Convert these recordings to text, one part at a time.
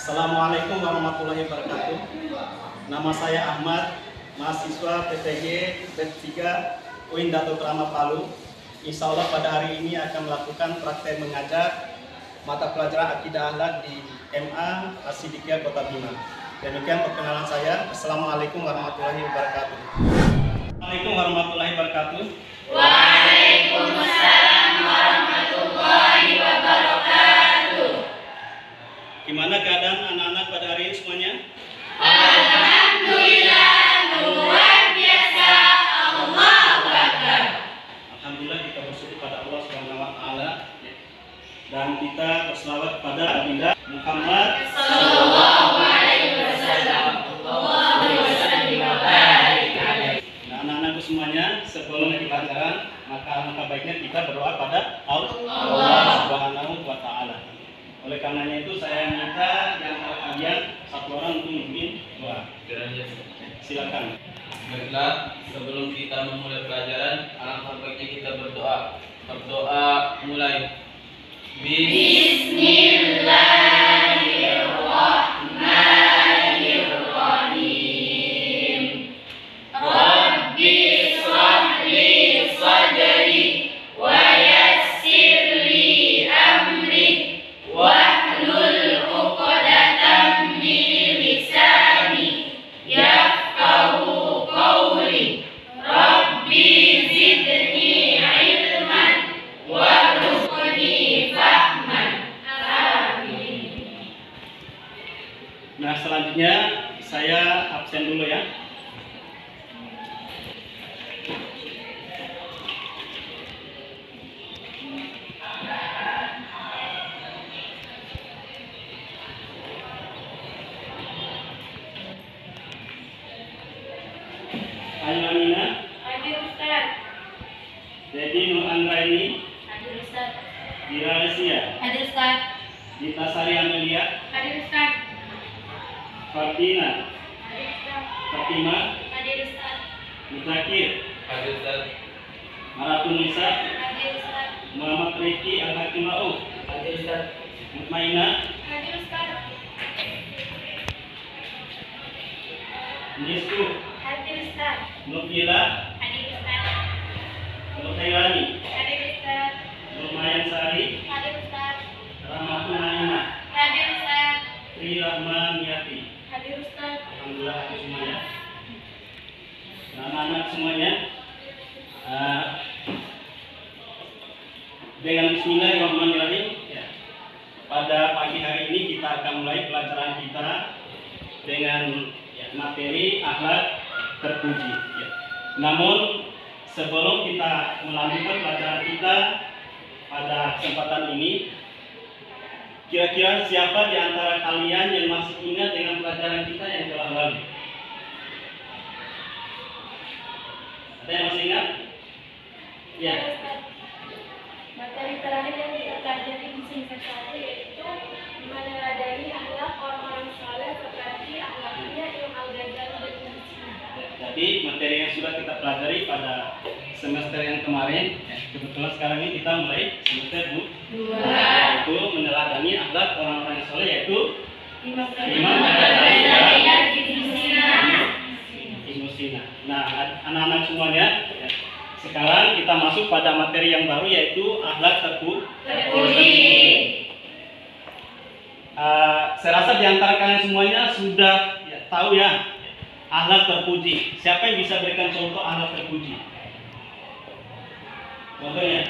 Assalamualaikum warahmatullahi wabarakatuh. Nama saya Ahmad, mahasiswa PTG B3 UIN Dato Krama Palu. Insya Allah pada hari ini akan melakukan praktek mengajar mata pelajaran akidah akhlak di MA Asidikiyah Kota Bima. Demikian perkenalan saya. Assalamualaikum warahmatullahi wabarakatuh. Assalamualaikum warahmatullahi wabarakatuh. Waalaikumsalam warahmatullahi wabarakatuh. Gimana keadaan anak-anak pada hari ini semuanya? Alhamdulillah, luar biasa. Allahu Akbar. Alhamdulillah, kita bersyukur pada Allah Subhanahu wa taala dan kita berselawat kepada Nabi Muhammad Sallallahu alaihi wasallam. Allahumma shalli wa barik alaihi. Nah, anak-anakku semuanya, sebelum pelajaran maka baiknya kita berdoa pada Allah Subhanahu wa taala. Oleh karenanya itu saya minta yang kalian satu orang untuk memimpin doa. Silakan. Baiklah, sebelum kita memulai pelajaran, alangkah baiknya kita berdoa. Berdoa mulai. Bismillahirrahmanirrahim. Rabbi shrah li sadri wa yassir li amri wahlul 'uqdatam min lisani yafqahu qawli. Rabbi zidni ilman warzuqni fahman. Amin. Nah, selanjutnya saya absen dulu ya. Ainamina, Hadir Ustaz. Dedi Nur Andraini, Hadir Ustaz. Dira Lesia, Hadir Ustaz. Dita Sari Amelia, Hadir Ustaz. Fardina, Hadir Ustaz. Fatima, Hadir Ustaz. Muzakir, Hadir Ustaz. Maratun Nisa, Hadir Ustaz. Muhammad Rifki Al-Hakim Ma'uf, Hadir Ustaz. Mutmainah, Hadir Ustaz. Nisku, Hadir Ustaz. Nubila, Hadir Ustaz. Nur Khairani, Hadir Ustaz. Nur Mayan Sari, Hadir Ustaz. Rahmatun Naimah, Hadir Ustaz. Tri Rahman Yati. Hadir Ustaz. Alhamdulillah aku semuanya. Nah, anak-anak semuanya, dengan Bismillahirrahmanirrahim ya, pada pagi hari ini kita akan mulai pelajaran kita dengan ya, materi akhlak terpuji ya. Namun sebelum kita melanjutkan pelajaran kita pada kesempatan ini, kira-kira siapa di antara kalian yang masih ingat dengan pelajaran kita yang telah lalu? Ada yang masih ingat? Ya. Ustaz. Materi terakhir yang kita pelajari di semester 1 yaitu meneladani akhlak orang-orang saleh seperti akhlaknya Imam Al-Ghazali dan Ibnu Sina. Jadi materi yang sudah kita pelajari pada semester yang kemarin, ya, kebetulan sekarang ini kita mulai semester 2, yaitu meneladani akhlak orang-orang yang soleh, yaitu Imam Al-Ghazali dan Ibnu Sina. Ibnu Sina. Nah, anak-anak semuanya, ya, sekarang kita masuk pada materi yang baru, yaitu akhlak terpuji. Saya rasa di antara kalian semuanya sudah ya, tahu ya akhlak terpuji. Siapa yang bisa berikan contoh akhlak terpuji? Contohnya?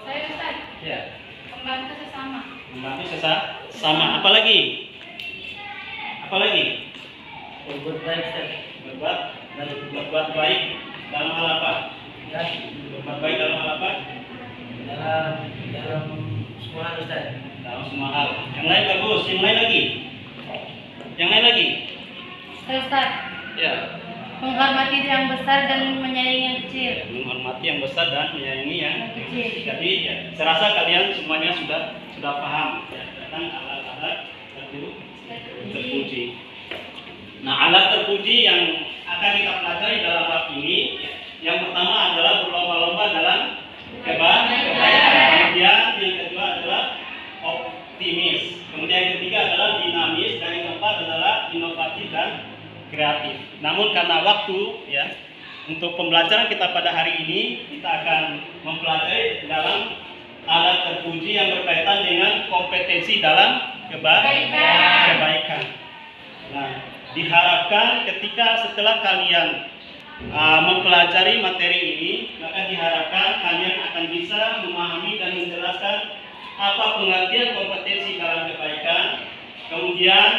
Saya Ustaz, Ya, membantu sesama. membantu sesama. Apalagi? Apalagi? Berbuat baik, Ustaz. Berbuat baik dalam hal apa? Berbuat baik dalam hal apa? Dalam semua hal, Ustaz. Dalam semua hal. Yang lain bagus. Yang lain lagi? Yang lain lagi? Saya Ustaz, Ya. menghormati yang besar dan menyayangi yang kecil. Menghormati yang besar dan menyayangi yang Kecil. Jadi ya, saya rasa kalian semuanya sudah paham ya, tentang alat-alat terpuji. Nah, alat terpuji yang akan kita pelajari dalam bab ini, yang pertama adalah berlomba-lomba dalam kebaikan. Kemudian yang kedua adalah kreatif. Namun karena waktu ya, untuk pembelajaran kita pada hari ini kita akan mempelajari dalam alat terpuji yang berkaitan dengan kompetensi dalam kebaikan. Nah, diharapkan ketika setelah kalian mempelajari materi ini, maka diharapkan kalian akan bisa memahami dan menjelaskan apa pengertian kompetensi dalam kebaikan, kemudian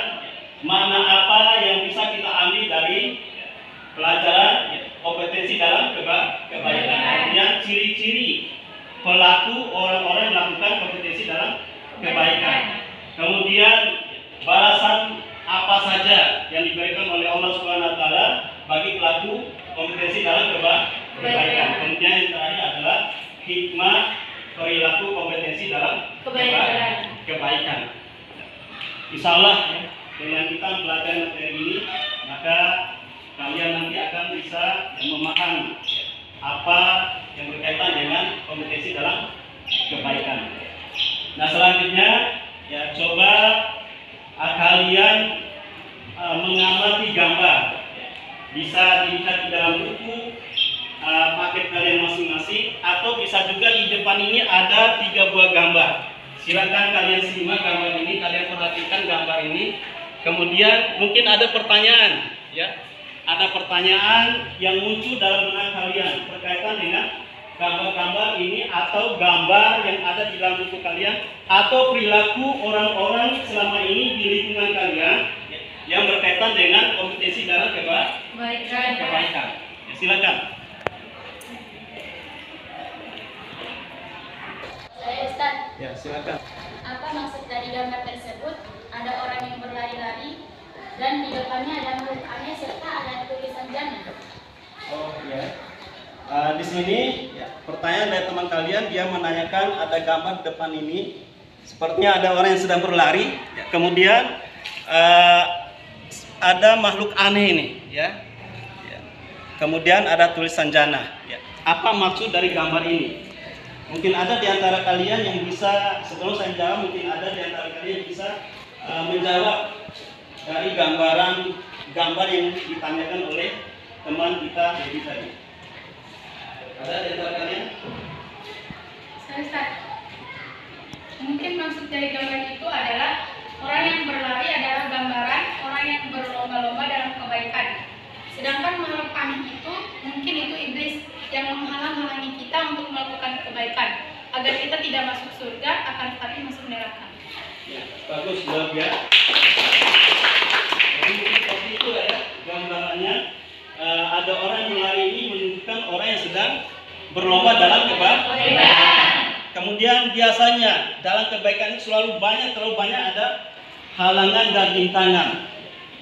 makna apa yang bisa kita ambil dari pelajaran kompetensi dalam kebaikan, kemudian ciri-ciri pelaku orang-orang yang melakukan kompetensi dalam kebaikan, kemudian balasan apa saja yang diberikan oleh Allah Subhanahu wa taala bagi pelaku kompetensi dalam kebaikan. Kemudian yang terakhir adalah hikmah perilaku kompetensi dalam kebaikan. Insya Allah ya, dengan kita mempelajari materi ini, maka kalian nanti akan bisa memahami apa yang berkaitan dengan kompetensi dalam kebaikan. Nah, selanjutnya ya, coba kalian mengamati gambar. Bisa dilihat di dalam buku paket kalian masing-masing, atau bisa juga di depan ini ada 3 buah gambar. Silakan kalian simak gambar ini, kalian perhatikan gambar ini. Kemudian mungkin ada pertanyaan, ya, ada pertanyaan yang muncul dalam benak kalian berkaitan dengan gambar-gambar ini, atau gambar yang ada di dalam buku kalian, atau perilaku orang-orang selama ini di lingkungan kalian yang berkaitan dengan kompetensi dalam kebaikan. Ya, silakan. Saya Ustaz. Ya, silakan. Apa maksud dari gambar tersebut? Ada orang yang berlari-lari dan di depannya ada makhluk aneh serta ada tulisan jannah. Oh ya. Di sini ya, pertanyaan dari teman kalian, dia menanyakan ada gambar depan ini, sepertinya ada orang yang sedang berlari, ya, kemudian ada makhluk aneh ini, ya. Ya. Kemudian ada tulisan jannah. Ya. Apa maksud dari gambar ini? Mungkin ada di antara kalian yang bisa, sebelum saya jawab, mungkin ada di antara kalian yang bisa menjawab dari gambar yang ditanyakan oleh teman kita Debbie tadi. Ada di antara kalian? Saya Ustaz. Mungkin maksud dari gambar itu adalah orang yang berlari adalah gambaran orang yang berlomba-lomba dalam kebaikan. Sedangkan makhluk aneh itu mungkin itu iblis yang menghalang-halangi kita untuk melakukan kebaikan agar kita tidak masuk surga, akan tetapi masuk neraka. Ya, bagus, luar biasa. Jadi seperti itu ya gambarannya. Ada orang yang lari ini menunjukkan orang yang sedang berlomba dalam kebaikan. Kemudian biasanya dalam kebaikan itu terlalu banyak ada halangan dan rintangan,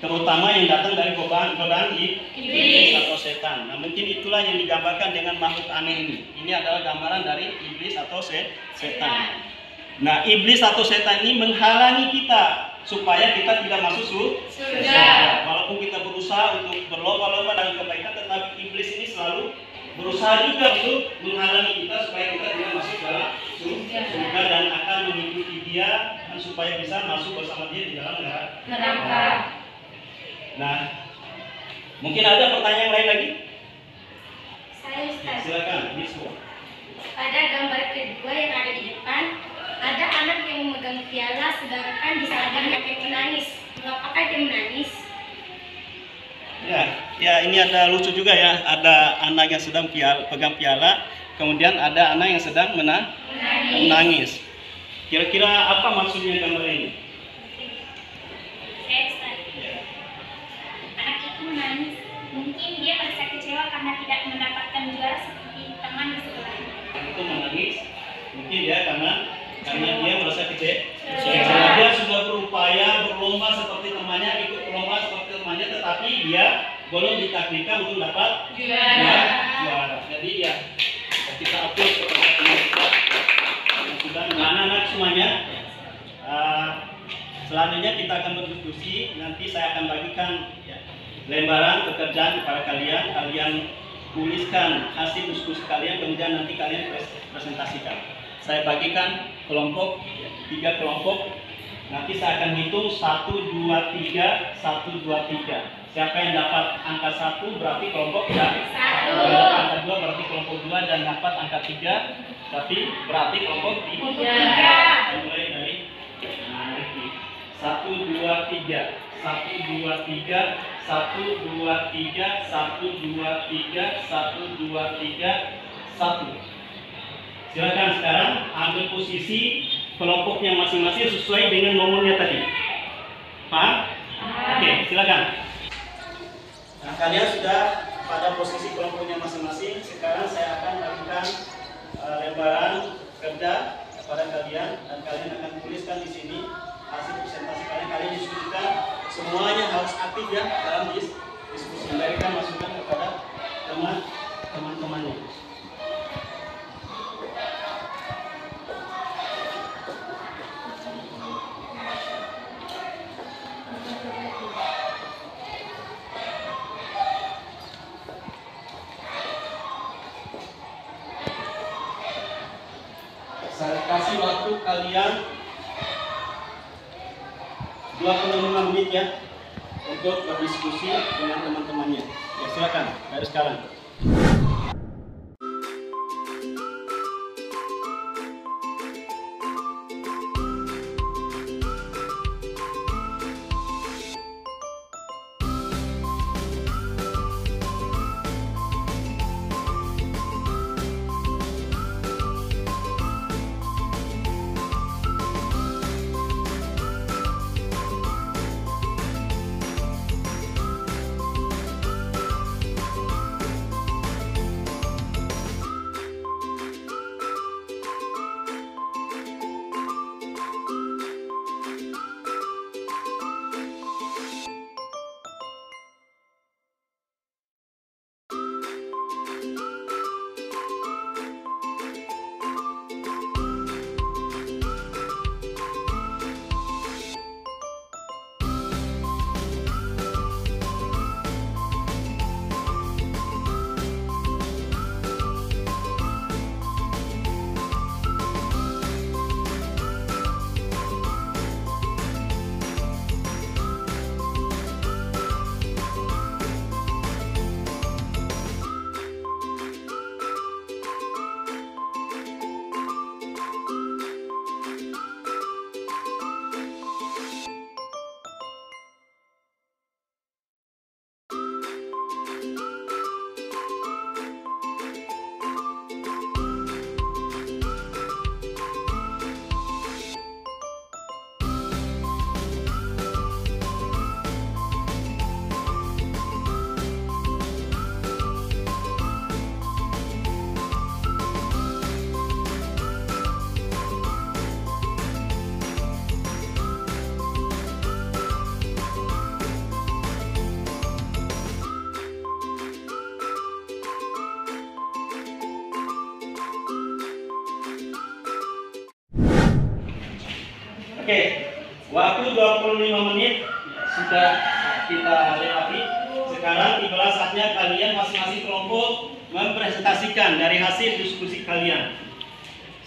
terutama yang datang dari godaan iblis atau setan. Nah, mungkin itulah yang digambarkan dengan makhluk aneh ini. Ini adalah gambaran dari iblis atau setan. Nah, iblis atau setan ini menghalangi kita supaya kita tidak masuk surga. Walaupun kita berusaha untuk berlomba-lomba dalam kebaikan, tetapi iblis ini selalu berusaha juga untuk menghalangi kita supaya kita tidak masuk dalam surga dan akan mengikuti dia supaya bisa masuk bersama dia di dalam neraka. Nah, mungkin ada pertanyaan lain lagi? Saya Ustaz. Silakan, Biswa. Pada gambar kedua yang ada di depan, ada anak yang memegang piala, sedangkan di sana ada yang menangis. Mengapakah dia menangis? Ya, ini ada lucu juga ya. Ada anak yang sedang pegang piala, kemudian ada anak yang sedang menangis. Kira-kira apa maksudnya gambar ini? Saya Ustaz. Anak itu menangis. Mungkin dia merasa kecewa karena tidak mendapatkan juara seperti teman di sebelahnya. Itu menangis, mungkin ya karena dia merasa kecewa. Dia sudah berupaya berlomba seperti temannya, ikut berlomba seperti temannya, tetapi dia belum ditakdirkan untuk dapat juara. Jadi ya kita approve kepada teman kita yang sudah anak-anak semuanya. Selanjutnya kita akan berdiskusi. Nanti saya akan bagikan ya, lembaran pekerjaan kepada kalian. Kalian tuliskan hasil diskusi kalian, kemudian nanti kalian presentasikan. Saya bagikan kelompok, 3 kelompok. Nanti saya akan hitung 1, 2, 3, 1, 2, 3. Siapa yang dapat angka 1 berarti kelompok ya. Kalau dapat angka 2 berarti kelompok 2 dan dapat angka 3 berarti kelompok 3. Mulai dari 1, 2, 3. 1, 2, 3. 1, 2, 3. 1, 2, 3. 1, 2, 3. 1. Silakan sekarang ambil posisi kelompoknya masing-masing sesuai dengan nomornya tadi. Paham? Oke, silakan. Nah, kalian sudah pada posisi kelompoknya masing-masing. Sekarang saya akan lakukan lembaran kerja kepada kalian dan kalian akan tuliskan di sini hasil presentasi kalian. Kalian diskusikan, semuanya harus aktif ya dalam diskusi. Berikan masukan kepada teman-temannya. Saya kasih waktu kalian 25 menit ya untuk berdiskusi dengan teman-temannya. Ya, silakan dari sekarang. Oke, waktu 25 menit sudah kita lewati. Sekarang tiba saatnya kalian masing-masing kelompok mempresentasikan dari hasil diskusi kalian.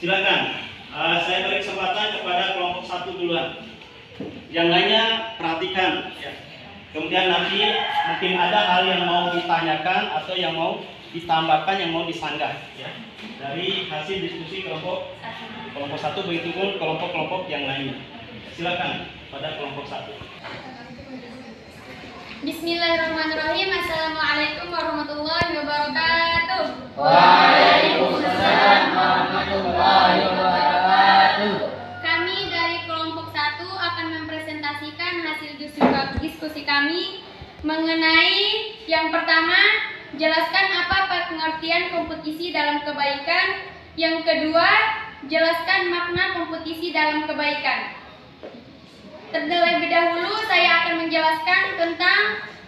Silakan. Saya beri kesempatan kepada kelompok 1 duluan. Yang lainnya perhatikan. Kemudian nanti mungkin ada hal yang mau ditanyakan atau yang mau ditambahkan, yang mau disanggah dari hasil diskusi kelompok 1, begitu pun kelompok-kelompok yang lainnya. Silakan pada kelompok 1. Bismillahirrahmanirrahim. Assalamualaikum warahmatullahi wabarakatuh. Waalaikumsalam warahmatullahi wabarakatuh. Kami dari kelompok 1 akan mempresentasikan hasil diskusi kami mengenai yang pertama, jelaskan apa pengertian kompetisi dalam kebaikan. Yang kedua, jelaskan makna kompetisi dalam kebaikan. Terlebih dahulu saya akan menjelaskan tentang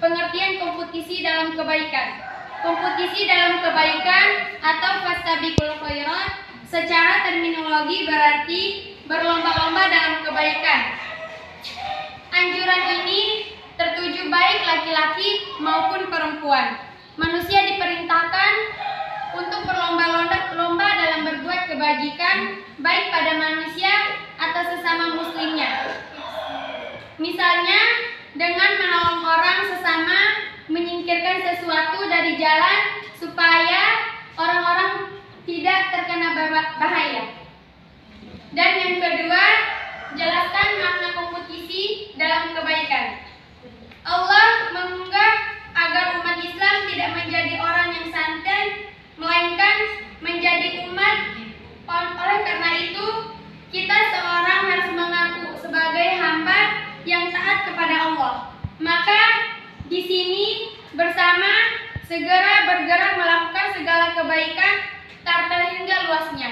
pengertian kompetisi dalam kebaikan. Kompetisi dalam kebaikan atau fastabiqul khairat secara terminologi berarti berlomba-lomba dalam kebaikan. Anjuran ini tertuju baik laki-laki maupun perempuan. Manusia diperintahkan untuk berlomba-lomba dalam berbuat kebajikan baik pada manusia atau sesama muslimnya. dengan menolong orang sesama, menyingkirkan sesuatu dari jalan supaya orang-orang tidak terkena bahaya. Dan yang kedua, jelaskan makna kompetisi dalam kebaikan. Allah mengunggah agar umat Islam tidak menjadi orang yang santai, melainkan menjadi umat. Oleh karena itu, kita seorang harus mengaku sebagai hamba yang taat kepada Allah. Maka di sini bersama segera bergerak melakukan segala kebaikan tak terhingga luasnya.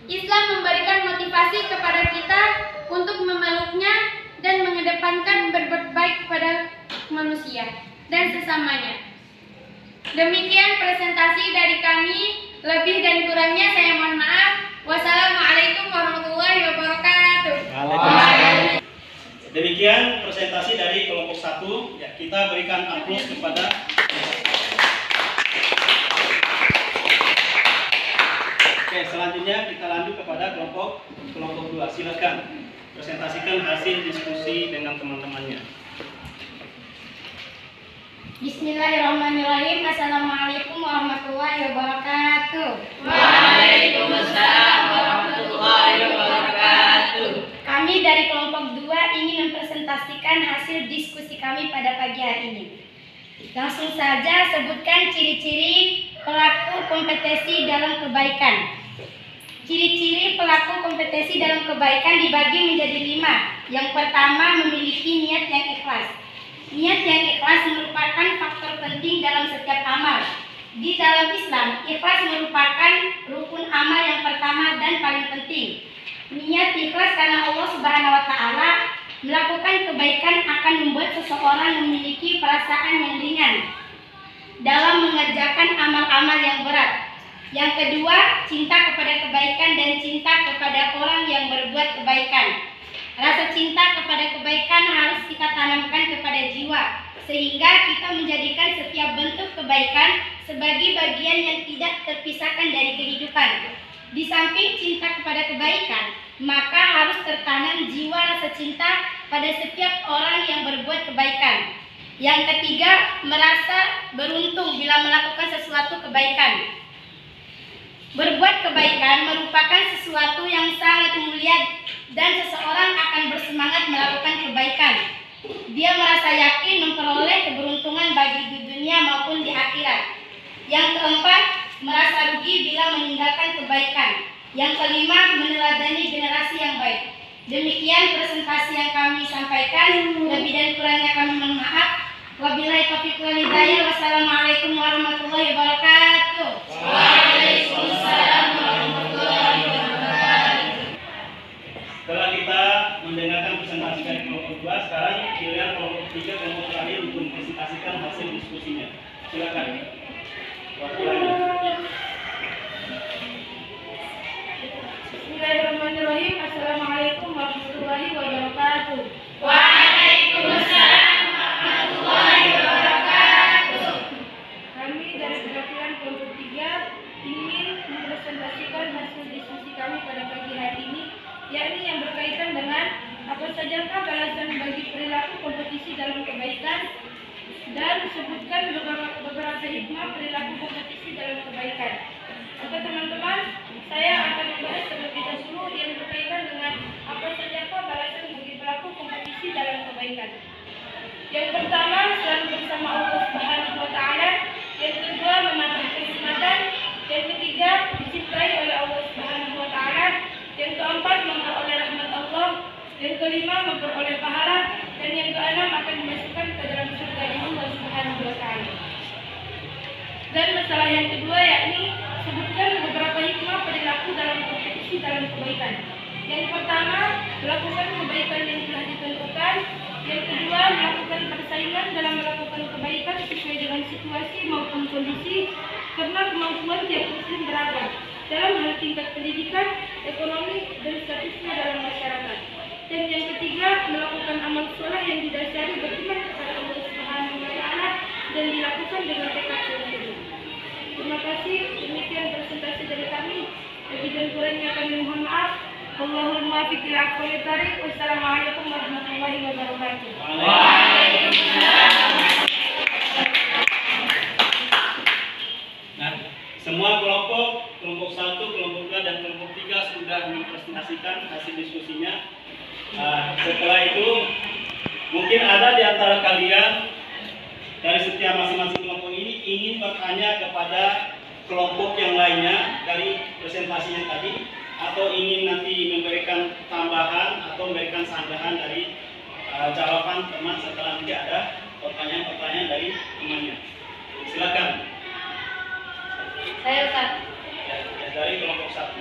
Islam memberikan motivasi kepada kita untuk memeluknya dan mengedepankan berbuat baik kepada manusia dan sesamanya. Demikian presentasi dari kami. Lebih dan kurangnya saya mohon maaf. Wassalamualaikum warahmatullahi wabarakatuh. Demikian presentasi dari kelompok 1. Ya, kita berikan aplaus kepada. Oke, selanjutnya kita lanjut kepada kelompok 2. Silakan presentasikan hasil diskusi dengan teman-temannya. Bismillahirrahmanirrahim. Assalamualaikum warahmatullahi wabarakatuh. Waalaikumsalam warahmatullahi wabarakatuh. Kami dari kelompok 2 ingin mempresentasikan hasil diskusi kami pada pagi hari ini. Langsung saja sebutkan ciri-ciri pelaku kompetisi dalam kebaikan. Ciri-ciri pelaku kompetisi dalam kebaikan dibagi menjadi 5. Yang pertama, memiliki niat yang ikhlas. Niat yang ikhlas merupakan faktor penting dalam setiap amal. Di dalam Islam, ikhlas merupakan rukun amal yang pertama dan paling penting. Niat ikhlas karena Allah Subhanahu wa taala. Melakukan kebaikan akan membuat seseorang memiliki perasaan yang ringan dalam mengerjakan amal-amal yang berat. Yang kedua, cinta kepada kebaikan dan cinta kepada orang yang berbuat kebaikan. Rasa cinta kepada kebaikan harus kita tanamkan kepada jiwa, sehingga kita menjadikan setiap bentuk kebaikan sebagai bagian yang tidak terpisahkan dari kehidupan. Di samping cinta kepada kebaikan, maka harus tertanam jiwa rasa cinta pada setiap orang yang berbuat kebaikan. Yang ketiga, merasa beruntung bila melakukan sesuatu kebaikan. Berbuat kebaikan merupakan sesuatu yang sangat mulia dan seseorang akan bersemangat melakukan kebaikan. Dia merasa yakin memperoleh keberuntungan bagi di dunia maupun di akhirat. Yang keempat, merasa rugi bila meninggalkan kebaikan. Yang kelima, meneladani generasi yang baik. Demikian presentasi yang kami sampaikan. Lebih dan kurangnya kami mohon maaf. Wabillahi taufiq wal hidayah. Wassalamualaikum warahmatullahi wabarakatuh. Waalaikumsalam warahmatullahi wabarakatuh. Setelah kita mendengarkan presentasi dari kelompok 2, sekarang giliran kelompok 3 kelompok terakhir untuk mempresentasikan hasil diskusinya. Silakan. Wakilnya. Bismillahirrahmanirrahim. Assalamualaikum warahmatullahi wabarakatuh. Waalaikumsalam warahmatullahi wabarakatuh. Kami dari perwakilan kelompok 3 ingin mempresentasikan hasil diskusi kami pada pagi hari ini, yakni yang berkaitan dengan apa sajakah balasan bagi perilaku kompetisi dalam kebaikan, dan sebutkan beberapa hikmah perilaku kompetisi dalam kebaikan. Oke teman-teman, saya akan membahas terlebih dahulu yang berkaitan dengan apa sajakah balasan bagi pelaku kompetisi dalam kebaikan. Yang pertama, selalu bersama Allah Subhanahu wa taala. Yang kedua, menambah kenikmatan. Yang ketiga, dicintai oleh Allah Subhanahu wa taala. Yang keempat, memperoleh rahmat Allah. Yang kelima, memperoleh pahala. Dan yang keenam, akan dimasukkan ke dalam surga Allah Subhanahu wa taala. Dan masalah yang kedua, yakni sebutkan beberapa hikmah perilaku dalam kompetisi dalam kebaikan. Yang pertama, melakukan kebaikan yang telah ditentukan. Yang kedua, melakukan persaingan dalam melakukan kebaikan sesuai dengan situasi maupun kondisi, karena kemampuan tiap muslim beragam dalam hal tingkat pendidikan, ekonomi, dan statusnya dalam masyarakat. Dan yang ketiga, melakukan amal soleh yang didasari beriman kepada Allah Subhanahu wa taala dan dilakukan dengan tekad yang teguh. Terima kasih. Demikian presentasi dari kami. Lebih dan kurangnya kami mohon maaf. Allahumma muwaffiq ila aqwamit thariq. Wassalamualaikum warahmatullahi wabarakatuh. Waalaikumsalam. Semua kelompok 1, kelompok 2, dan kelompok 3 sudah mempresentasikan hasil diskusinya. Setelah itu, mungkin ada di antara kalian dari setiap masing-masing kelompok ini ingin bertanya kepada kelompok yang lainnya dari presentasinya tadi, atau ingin nanti memberikan tambahan atau memberikan sanggahan dari jawaban teman setelah nanti ada pertanyaan-pertanyaan dari temannya. Silakan. Saya Ustaz. Ya, dari kelompok 1.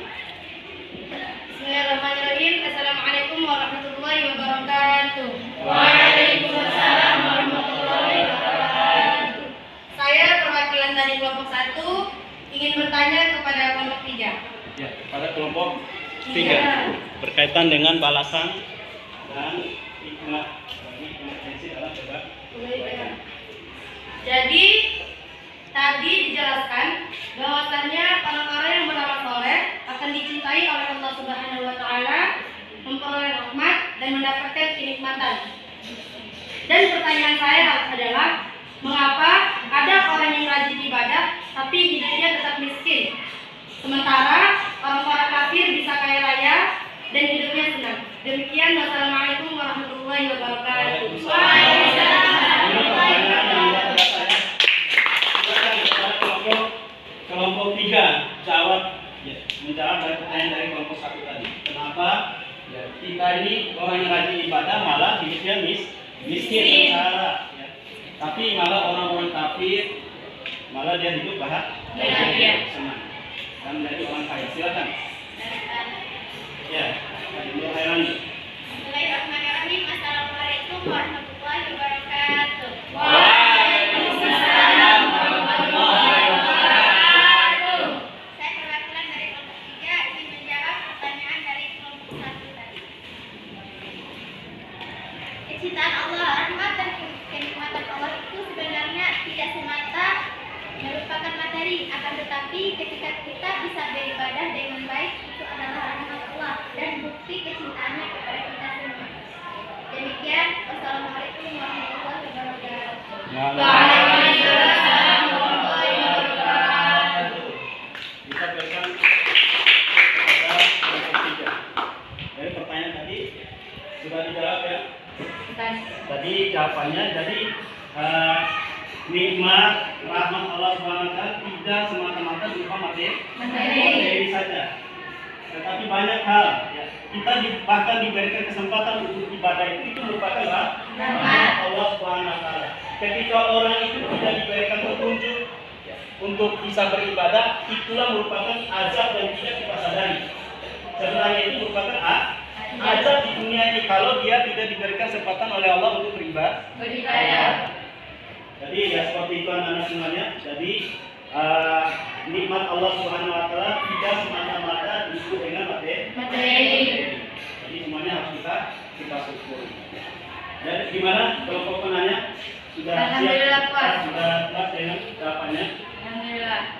Bismillahirrahmanirrahim. Assalamualaikum warahmatullahi wabarakatuh. Waalaikumsalam warahmatullahi wabarakatuh. Saya perwakilan dari kelompok 1 ingin bertanya kepada kelompok 3. Ya, pada kelompok 3 berkaitan dengan balasan dan hikmah bagi kompetensi dalam debat. Jadi tadi dijelaskan bahwasannya orang-orang yang beramal soleh akan dicintai oleh Allah Subhanahu wa Ta'ala, memperoleh rahmat dan mendapatkan kenikmatan. Dan pertanyaan saya adalah, mengapa ada orang yang rajin ibadah tapi hidupnya tetap miskin, sementara orang-orang kafir bisa kaya raya dan hidupnya senang? Demikian, wassalamualaikum warahmatullahi wabarakatuh. Kelompok 3 jawab, menjawab dari pertanyaan dari kelompok 1 tadi. Kenapa kita ini orang yang rajin ibadah malah hidupnya miskin sengsara, tapi malah orang-orang kafir malah dia hidup bahagia, senang dan menjadi orang kaya. Silakan. Ya, Ibu Hairani. Bismillahirrahmanirrahim. Assalamualaikum warahmatullahi wabarakatuh. Waalaikumsalam warahmatullahi wabarakatuh. Saya perwakilan dari kelompok 3 ingin menjawab pertanyaan dari kelompok 1 tadi. Kecintaan Allah, rahmat dan kenikmatan Allah itu sebenarnya tidak semata merupakan materi, akan tetapi ketika kita bisa beribadah dengan baik, itu adalah rahmat Allah dan bukti kecintaannya kepada kita semua. Demikian, wassalamualaikum warahmatullahi wabarakatuh. Waalaikumsalam warahmatullahi wabarakatuh. Bisa berikan kepada kelompok 3. Dari pertanyaan tadi sudah dijawab ya. Tadi jawabannya, jadi nikmat rahmat Allah SWT tidak semata-mata berupa materi saja, tetapi banyak hal. Ya. Kita bahkan diberikan kesempatan untuk ibadah itu merupakan rahmat Allah SWT. Ketika orang itu tidak diberikan petunjuk untuk bisa beribadah, itulah merupakan azab yang tidak kita sadari. Sebenarnya itu merupakan azab di dunia ini kalau dia tidak diberikan kesempatan oleh Allah untuk beribadah. Jadi ya seperti itu anak-anak semuanya. Jadi nikmat Allah Subhanahu wa Ta'ala tidak semata-mata diukur dengan materi. Jadi semuanya harus kita syukuri. Jadi gimana kelompok penanya? Sudah Alhamdulillah, siap? puas. Sudah puas dengan jawabannya? Alhamdulillah.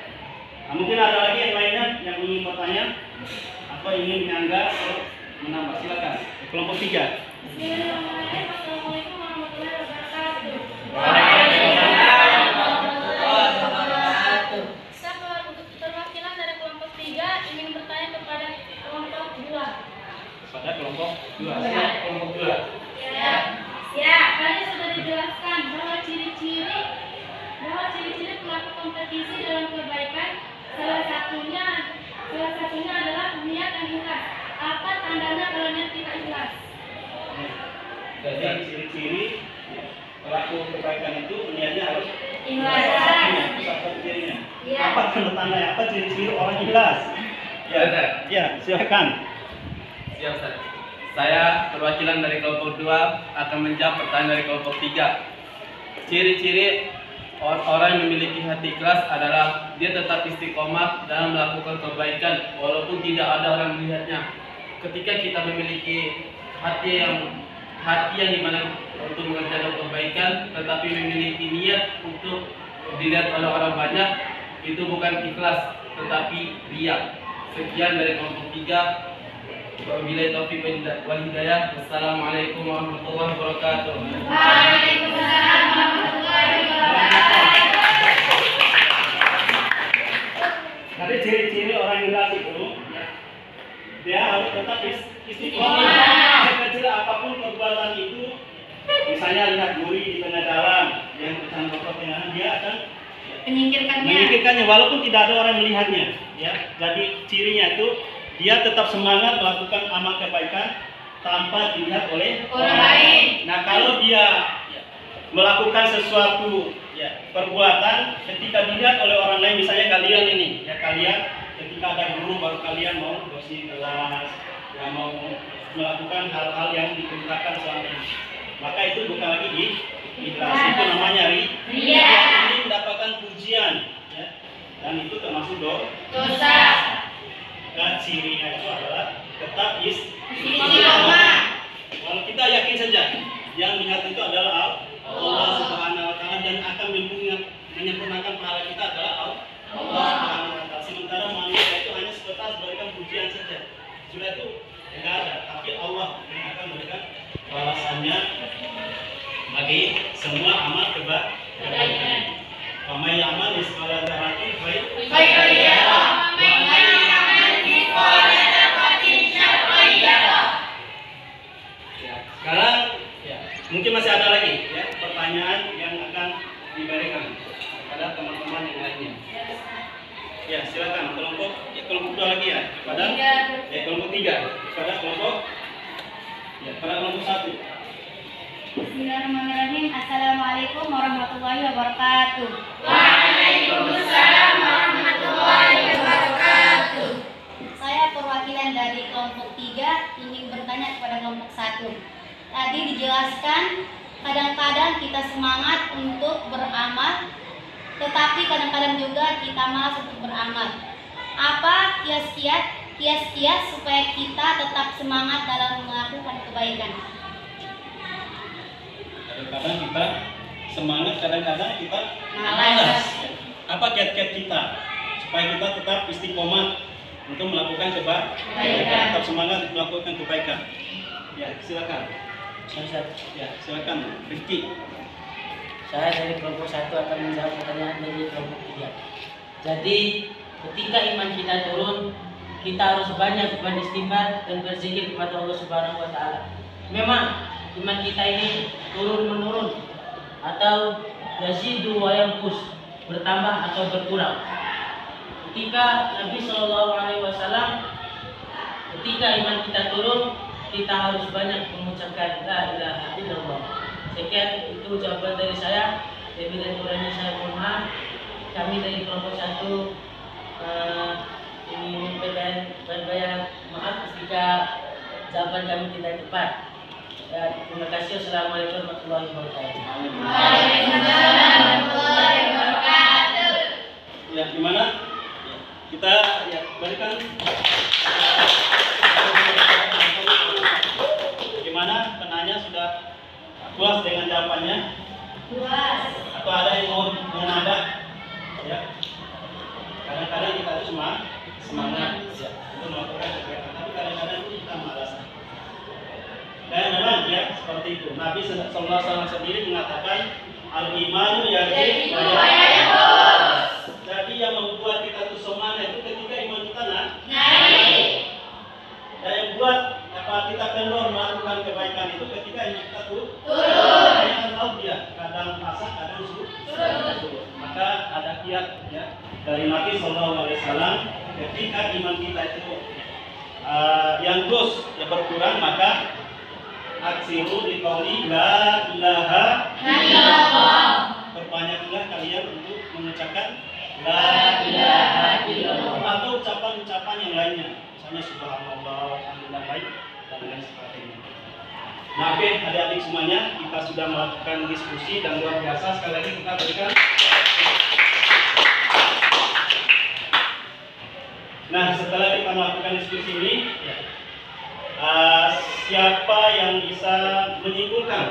Nah, mungkin ada lagi yang lainnya yang ingin bertanya atau ingin menyanggah atau menambah. Silakan. Kelompok 3. Bismillahirrahmanirrahim. Assalamualaikum warahmatullahi wabarakatuh. Waalaikumsalam warahmatullahi wabarakatuh. Saya perwakilan dari kelompok 3 ingin bertanya kepada kelompok 2. Pada kelompok 2. Siap, kelompok 2. Ya, tadi sudah dijelaskan bahwa ciri-ciri pelaku kompetisi dalam kebaikan salah satunya adalah niat yang ikhlas. Apa tandanya kalau niat tidak ikhlas? Jadi ciri-ciri pelaku kebaikan itu niatnya harus Ikhlas. Apa cirinya? Iya. Apa tanda-tandanya? Apa ciri-ciri orang ikhlas? Ya, silakan. Siap, Ustaz. Saya perwakilan dari kelompok 2 akan menjawab pertanyaan dari kelompok 3. Ciri-ciri orang yang memiliki hati ikhlas adalah dia tetap istiqomah dalam melakukan kebaikan walaupun tidak ada orang melihatnya. Ketika kita memiliki hati yang dimana untuk mengerjakan kebaikan tetapi memiliki niat untuk dilihat oleh orang banyak, itu bukan ikhlas tetapi riya. Sekian dari kelompok 3. Wabillahi taufiq wal hidayah. Wassalamualaikum warahmatullahi wabarakatuh. Waalaikumsalam warahmatullahi wabarakatuh. Jadi ciri-ciri orang ikhlas itu, ya, dia harus tetap istiqomah. Sekecil apapun perbuatan itu, misalnya lihat duri di tengah jalan, yang pecahan rokok dia akan menyingkirkannya walaupun tidak ada orang melihatnya. Ya, jadi cirinya itu dia tetap semangat melakukan amal kebaikan tanpa dilihat oleh orang lain. Nah, kalau dia melakukan sesuatu perbuatan ketika dilihat oleh orang lain, misalnya kalian ini, ya kalian ketika ada guru baru kalian mau bersih kelas, ya mau melakukan hal-hal yang diperintahkan selama ini, maka itu bukan lagi ikhlas, itu namanya ria. Ini mendapatkan pujian, ya, dan itu termasuk dosa. Dan cirinya itu adalah tetap istiqomah. Kalau kita yakin saja, yang lihat itu adalah Allah Subhanahu Wa Taala, dan akan menyempurnakan pahala kita adalah Allah Subhanahu Wa Taala. Sementara manusia itu hanya sebatas memberikan pujian saja, sudah itu tidak ada. Tapi Allah yang akan memberikan balasannya bagi semua amal kebaikan. Pamai amal misqala dzarratin khairan yarah. Sekarang mungkin masih ada lagi ya pertanyaan yang akan diberikan kepada teman-teman yang lainnya. Ya, silakan kelompok dua lagi ya pada kelompok 3 pada kelompok pada kelompok 1. Bismillahirrahmanirrahim. Assalamualaikum warahmatullahi wabarakatuh. Waalaikumsalam warahmatullahi wabarakatuh. Saya perwakilan dari kelompok 3 ingin bertanya kepada kelompok 1. Tadi dijelaskan kadang-kadang kita semangat untuk beramal, tetapi kadang-kadang juga kita malas untuk beramal. Apa kias-kias supaya kita tetap semangat dalam melakukan kebaikan? Kadang-kadang kita semangat, kadang-kadang kita Malas. Apa kiat-kiat kita supaya kita tetap istiqomah untuk melakukan kebaikan, tetap semangat untuk melakukan kebaikan? Ya, silakan. Ya, silakan, Rifki. Saya dari kelompok 1 akan menjawab pertanyaan dari kelompok 3. Jadi ketika iman kita turun, kita harus banyak beristighfar dan berzikir kepada Allah Subhanahu Wa Taala. Memang iman kita ini turun menurun atau yazidu wa yanqus, bertambah atau berkurang. Ketika Nabi Shallallahu Alaihi Wasallam, ketika iman kita turun, kita harus banyak mengucapkan la ilaha illallah. Sekian itu jawaban dari saya. Lebih dan kurangnya saya mohon maaf. Kami dari kelompok 1 ingin menyampaikan banyak maaf jika jawaban kami tidak tepat. Terima kasih. Assalamualaikum warahmatullahi wabarakatuh. Waalaikumsalam warahmatullahi wabarakatuh. Ya, gimana? Kita berikan. Gimana? Penanya sudah puas dengan jawabannya? Puas. Atau ada yang mau menambah? Ya. Kadang-kadang kita itu semangat ya, untuk melakukan kebaikan, tapi kadang-kadang kita malas. Dan memang ya seperti itu. Nabi Sallallahu Alaihi Wasallam sendiri mengatakan al-imanu yazidu wa yanqus. Jadi yang membuat kita itu semangat itu ketika iman kita naik. Dan yang buat kita kendor melakukan kebaikan itu ketika iman kita turun. Kita tahu dia kadang pasang, kadang surut. Maka ada kiat ya dari Nabi Sallallahu Alaihi Wasallam, ketika iman kita itu yang terus berkurang, maka aksiru di qauli la ilaha illallah. Perbanyaklah kalian untuk mengucapkan la ilaha illallah atau ucapan-ucapan yang lainnya, misalnya subhanallah, alhamdulillah, baik dan lain sebagainya. Nah, oke, adik-adik semuanya, kita sudah melakukan diskusi dan luar biasa. Sekali lagi kita berikan. Nah, setelah kita melakukan diskusi ini, siapa yang bisa menyimpulkan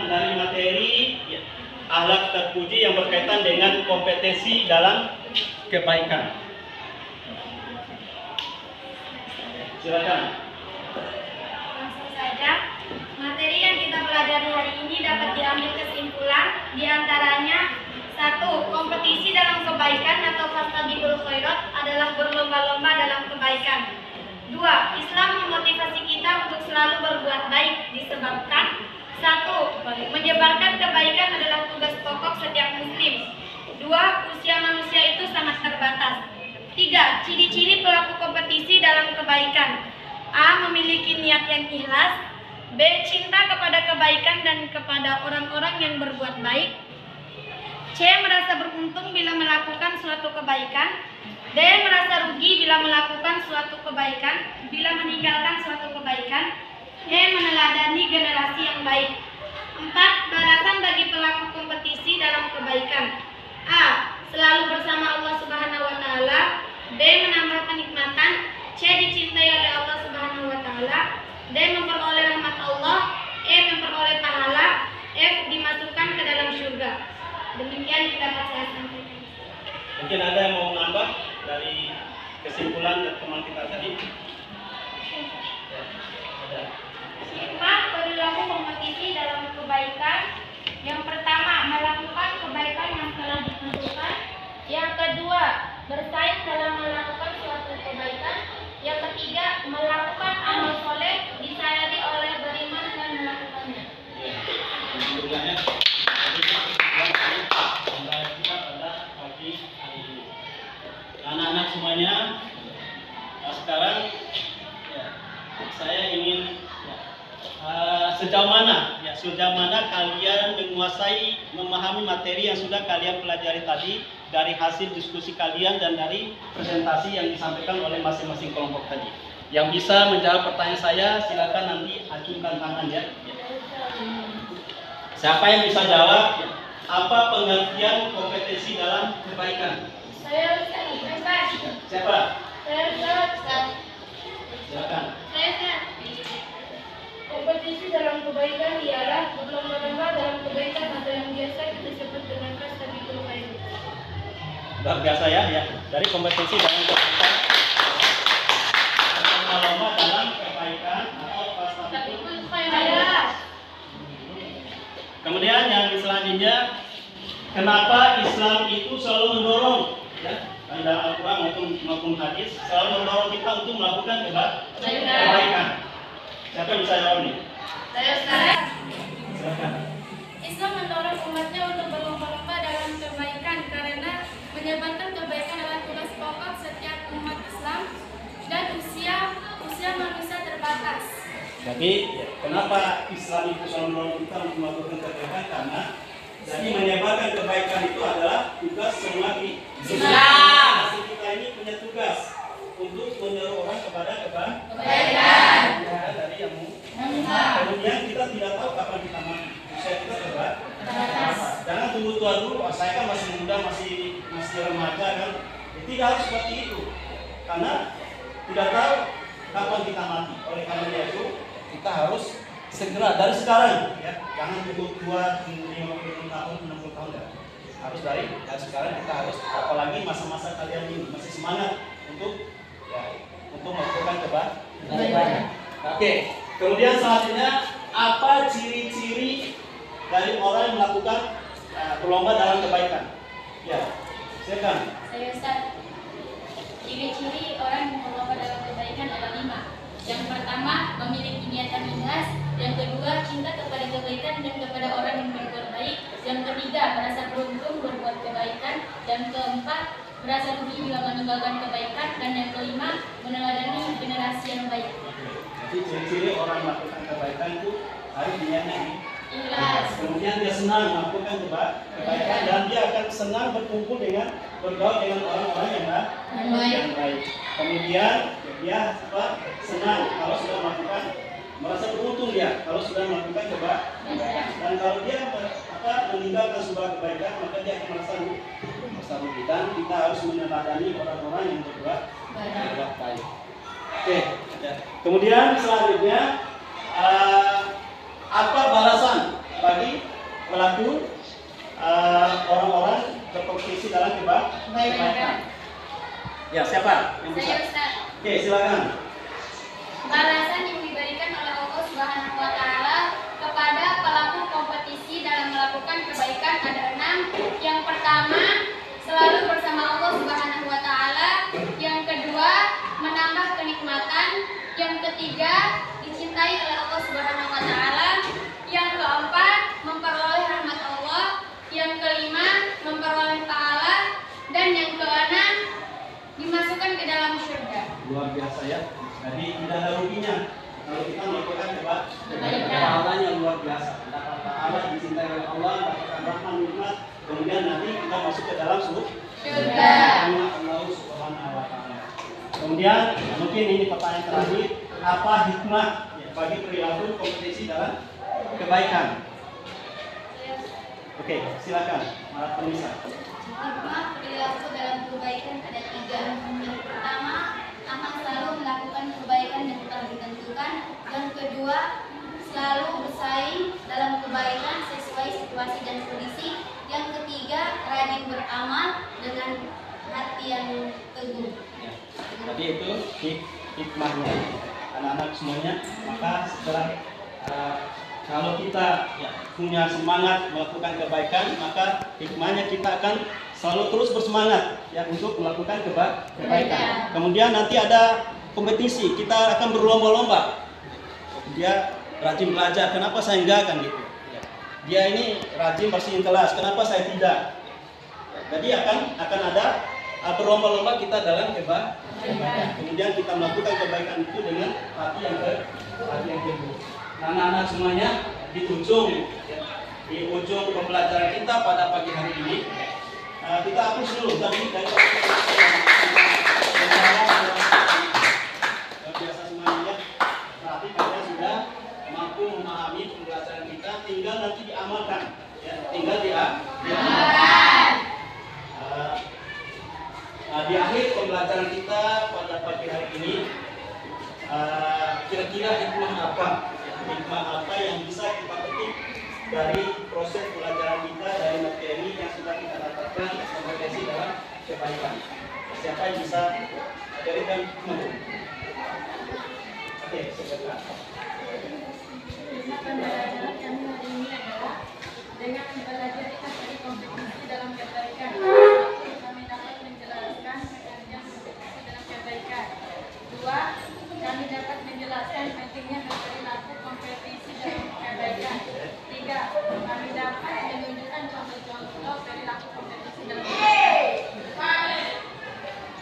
dari materi akhlak terpuji yang berkaitan dengan kompetensi dalam kebaikan? Silakan. Langsung saja, materi yang kita pelajari hari ini dapat diambil kesimpulan diantaranya 1. Kompetisi dalam kebaikan atau fastabiqul khairat adalah berlomba-lomba dalam kebaikan. 2. Islam memotivasi kita untuk selalu berbuat baik disebabkan 1. Menyebarkan kebaikan adalah tugas pokok setiap muslim. 2. Usia manusia itu sangat terbatas. 3. Ciri-ciri pelaku kompetisi dalam kebaikan. A. Memiliki niat yang ikhlas. B. Cinta kepada kebaikan dan kepada orang-orang yang berbuat baik. C. Merasa beruntung bila melakukan suatu kebaikan. D. Merasa rugi bila melakukan suatu kebaikan, bila meninggalkan suatu kebaikan. E. Meneladani generasi yang baik. 4. Balasan bagi pelaku kompetisi dalam kebaikan. A. Selalu bersama Allah Subhanahu wa taala. B. Menambah kenikmatan. C. Dicintai oleh Allah Subhanahu wa taala. D. Memperoleh rahmat Allah. E. Memperoleh pahala. F. Dimasukkan ke dalam surga. Demikian pendapat saya sampaikan. Mungkin ada yang mau menambah dari kesimpulan dari teman kita tadi? Hikmah perilaku kompetisi dalam kebaikan. Yang pertama, melakukan kebaikan yang telah ditentukan. Yang kedua, bersaing dalam melakukan suatu kebaikan. Yang ketiga, melakukan amal soleh disayari oleh beriman dan melakukannya. Anak-anak semuanya, sekarang saya ingin sejauh mana kalian menguasai, memahami materi yang sudah kalian pelajari tadi dari hasil diskusi kalian dan dari presentasi yang disampaikan oleh masing-masing kelompok tadi. Yang bisa menjawab pertanyaan saya, silakan nanti acungkan tangan ya. Siapa yang bisa jawab? Apa pengertian kompetensi dalam kebaikan? Saya Ustaz. Siapa? Saya Ustaz. Silakan. Saya Kompetisi dalam kebaikan ialah berlomba-lomba dalam kebaikan atau yang biasa kita sebut dengan fastabiqul khairat. Luar biasa ya. Dari kompetensi dalam kebaikan, berlomba dalam kebaikan atau fastabiqul khairat. Kemudian yang selanjutnya, kenapa Islam itu selalu mendorong dalam Al-Quran maupun hadis selalu mendorong kita untuk melakukan kebaikan. Siapa yang bisa jawab nih? Saya Ustaz. Silakan. Islam mendorong umatnya untuk berlomba-lomba dalam kebaikan karena menyebarkan kebaikan adalah tugas pokok setiap umat Islam dan usia manusia terbatas. Jadi kenapa Islam itu selalu mendorong kita untuk melakukan kebaikan? Karena jadi menyebarkan kebaikan itu adalah tugas semua Islam. Kita ini punya tugas untuk menyuruh orang kepada kebaikan. Dari yang kemudian kita tidak tahu kapan kita mati. Usia kita terbatas. Jangan tunggu tua dulu. Saya kan masih muda, masih remaja kan. Tidak harus seperti itu. Karena tidak tahu kapan kita mati. Oleh karena itu kita harus segera dari sekarang ya. Jangan tunggu tua 50 tahun, 60 tahun ya. Harus dari sekarang kita harus, apalagi masa-masa kalian ini masih semangat untuk melakukan kebaikan. Oke, kemudian selanjutnya apa ciri-ciri dari orang yang melakukan berlomba dalam kebaikan? Ya, silakan. Saya Ustaz. Ciri-ciri orang yang berlomba dalam kebaikan ada 5. Yang pertama, memiliki niat yang ikhlas. Yang kedua, cinta kepada kebaikan dan kepada orang yang berbuat baik. Yang ketiga, merasa beruntung berbuat kebaikan. Yang keempat, merasa rugi bila meninggalkan kebaikan. Dan yang kelima, meneladani generasi yang baik. Jadi ciri-ciri orang melakukan kebaikan itu harus niatnya Ikhlas. kemudian dia senang melakukan kebaikan dan dia akan senang berkumpul bergaul dengan orang-orang yang baik. Kemudian dia senang kalau sudah melakukan, merasa beruntung dia kalau sudah melakukan kebaikan. Dan kalau dia meninggalkan sebuah kebaikan, maka dia akan merasa rugi. Dan kita harus meneladani orang-orang yang berbuat baik. Oke. Kemudian selanjutnya apa balasan bagi pelaku orang-orang berkompetisi dalam kebaikan? Ya, siapa yang bisa? Saya Ustaz. Oke, silakan. Balasan yang diberikan oleh Allah Subhanahu wa taala kepada pelaku kompetisi dalam melakukan kebaikan ada 6. Yang pertama, ketiga, dicintai oleh Allah Subhanahu wa taala. Yang keempat, memperoleh rahmat Allah. Yang kelima, memperoleh pahala. Dan yang keenam, dimasukkan ke dalam surga. Luar biasa ya. Jadi tidak ada ruginya kalau kita melakukan Kebaikan. pahalanya luar biasa. Dapat pahala, dicintai oleh Allah, dapatkan rahmat nikmat, kemudian nanti kita masuk ke dalam Surga. Allah Subhanahu wa taala. Kemudian mungkin ini pertanyaan terakhir, apa hikmah ya, bagi perilaku kompetisi dalam kebaikan? Oke, silakan para pemirsa. Hikmah perilaku dalam kebaikan ada tiga. Yang pertama, akan selalu melakukan kebaikan yang telah ditentukan. Yang kedua, selalu bersaing dalam kebaikan sesuai situasi dan kondisi. Yang ketiga, rajin beramal dengan hati yang teguh. Ya. Jadi itu hikmahnya anak-anak semuanya. Maka setelah kalau kita ya, punya semangat melakukan kebaikan, maka hikmahnya kita akan selalu terus bersemangat ya untuk melakukan kebaikan. Kemudian nanti ada kompetisi, kita akan berlomba-lomba. Dia rajin belajar, kenapa saya enggak kan gitu. Ya. Dia ini rajin bersihin kelas, kenapa saya tidak? Jadi akan ada berlomba-lomba kita dalam kebaikan. Kemudian kita melakukan kebaikan itu dengan hati yang teguh. Anak-anak semuanya di ujung pembelajaran kita pada pagi hari ini kita hapus dulu tadi dari biasa semuanya. Berarti kalian sudah mampu memahami pembelajaran kita, tinggal nanti diamalkan ya, tinggal diamalkan. Di akhir pembelajaran kita pada pagi hari ini kira-kira hikmah apa yang bisa kita petik dari proses pelajaran kita, dari materi yang sudah kita dapatkan kompetensi dalam kebaikan. Siapa yang bisa berikan hikmah? Oke, silakan. Pembelajaran kami hari ini adalah dengan mempelajari materi kompetisi dalam kebaikan. Kami dapat menjelaskan pengertian kompetisi dalam kebaikan. 2. Kami dapat menjelaskan pentingnya berperilaku kompetisi dalam kebaikan. 3. Kami dapat menunjukkan contoh-contoh perilaku kompetisi dalam kebaikan.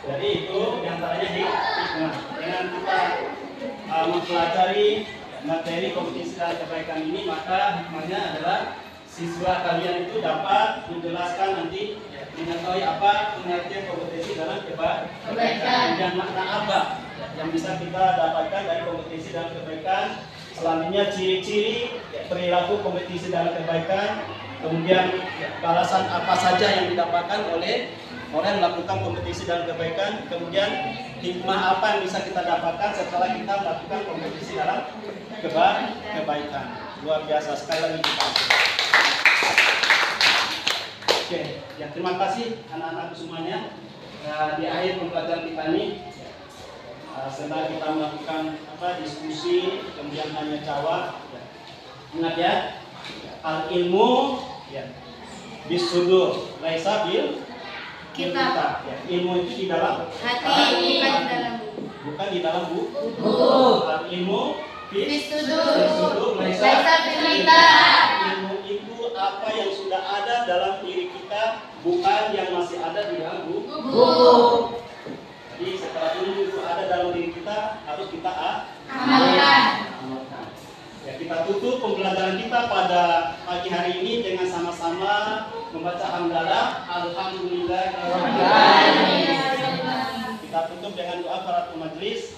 Jadi itu diantaranya hikmah. Dengan kita mempelajari materi kompetisi dalam kebaikan ini, maka hikmahnya adalah siswa kalian itu dapat menjelaskan nanti mengetahui apa pengertian kompetisi dalam kebaikan dan makna apa yang bisa kita dapatkan dari kompetisi dalam kebaikan. Selanjutnya ciri-ciri perilaku kompetisi dalam kebaikan, kemudian balasan apa saja yang didapatkan oleh orang yang melakukan kompetisi dalam kebaikan, kemudian hikmah apa yang bisa kita dapatkan setelah kita melakukan kompetisi dalam kebaikan. Luar biasa sekali lagi kita. Oke, ya terima kasih anak-anak semuanya. Di akhir pembelajaran kita ini, setelah kita melakukan diskusi, kemudian tanya jawab. Ingat ya, al ilmu bisudur, laisa bil kitab. Ya, ilmu itu di dalam Hati, bukan di dalam buku. bukan di dalam buku. Al ilmu Bisudur, laisa bil kitab. ilmu itu apa yang sudah ada dalam diri kita, bukan yang masih ada di dalam buku. Jadi setelah ilmu itu ada dalam diri kita, harus kita Amalkan. Ya, kita tutup pembelajaran kita pada pagi hari ini dengan sama-sama membaca hamdalah alhamdulillah. Kita tutup dengan doa para majelis.